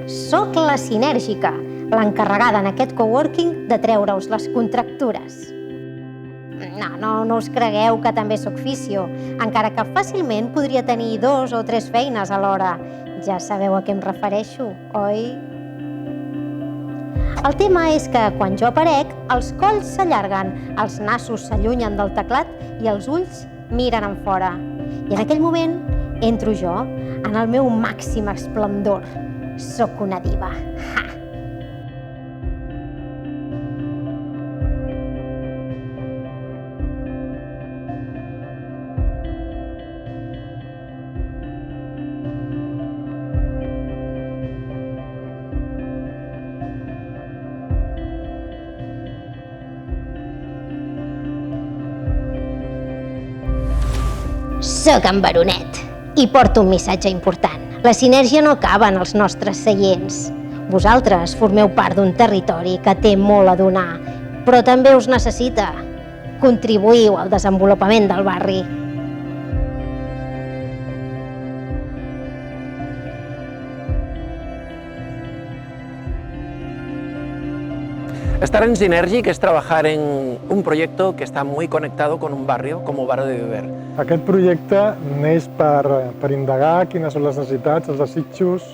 Soc la sinèrgica, l'encarregada en aquest coworking de treure-us les contractures. No us cregueu que també soc fisio, encara que fàcilment podria tenir 2 o 3 feines alhora. Ja sabeu a què em refereixo, oi? El tema és que quan jo aparec, els colls s'allarguen, els nassos s'allunyen del teclat i els ulls miren enfora. I en aquell moment entro jo, en el meu màxim esplendor. Sóc una diva. Ha! Soc en Baronet i porto un missatge important. La sinergia no acaba en els nostres seients. Vosaltres formeu part d'un territori que té molt a donar, però també us necessita. Contribuïu al desenvolupament del barri. Estar en Sinèrgic es trabajar en un proyecto que está muy conectado con un barrio, como Barrio de Viver. Aquest projecte neix per indagar quines són les necessitats, els desitjos,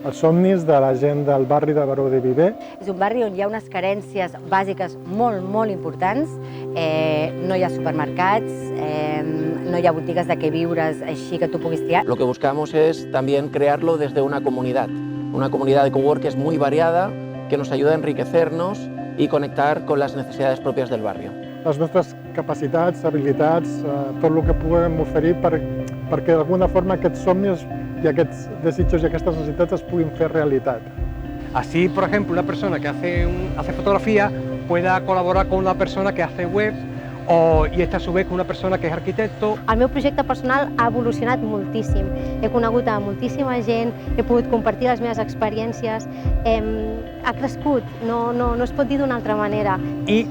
els somnis de la gent del barri de Baró de Viver. És un barri on hi ha unes carències bàsiques molt importants. No hi ha supermercats, no hi ha botigues de què viures així que tu puguis triar. Lo que buscamos es también crearlo desde una comunidad de coworkers muy variada que nos ayuda a enriquecernos y conectar con las necesidades propias del barrio. Les nostres capacitats, habilitats, tot el que puguem oferir perquè d'alguna forma aquests somnis y aquests desitjos y aquestes necessitats es puguin fer realitat. Así, por ejemplo, una persona que hace fotografía pueda colaborar con una persona que hace web y esta a su vez con una persona que és arquitecto. El meu projecte personal ha evolucionat moltíssim. He conegut a moltíssima gent, he pogut compartir les meves experiències, ha crescut, no es pot dir d'una altra manera. Y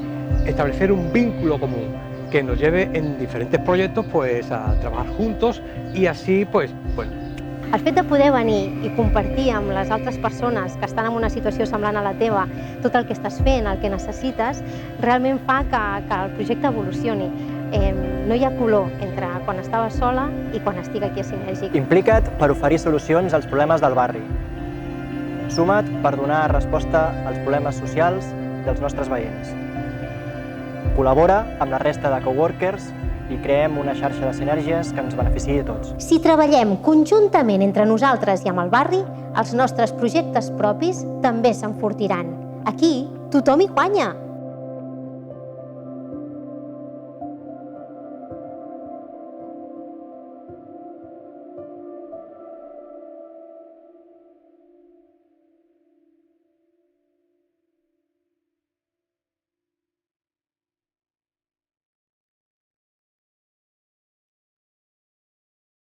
establecer un vínculo común que nos lleve en diferentes proyectos pues, a trabajar juntos y así, pues, bueno. El fet de poder venir i compartir amb les altres persones que estan en una situació semblant a la teva tot el que estàs fent, el que necessites, realment fa que el projecte evolucioni. No hi ha color entre quan estava sola i quan estic aquí a Sinèrgic. Implica't per oferir solucions als problemes del barri. Suma't per donar resposta als problemes socials dels nostres veïns. Col·labora amb la resta de coworkers i creem una xarxa de sinergies que ens beneficiï a tots. Si treballem conjuntament entre nosaltres i amb el barri, els nostres projectes propis també s'enfortiran. Aquí tothom hi guanya.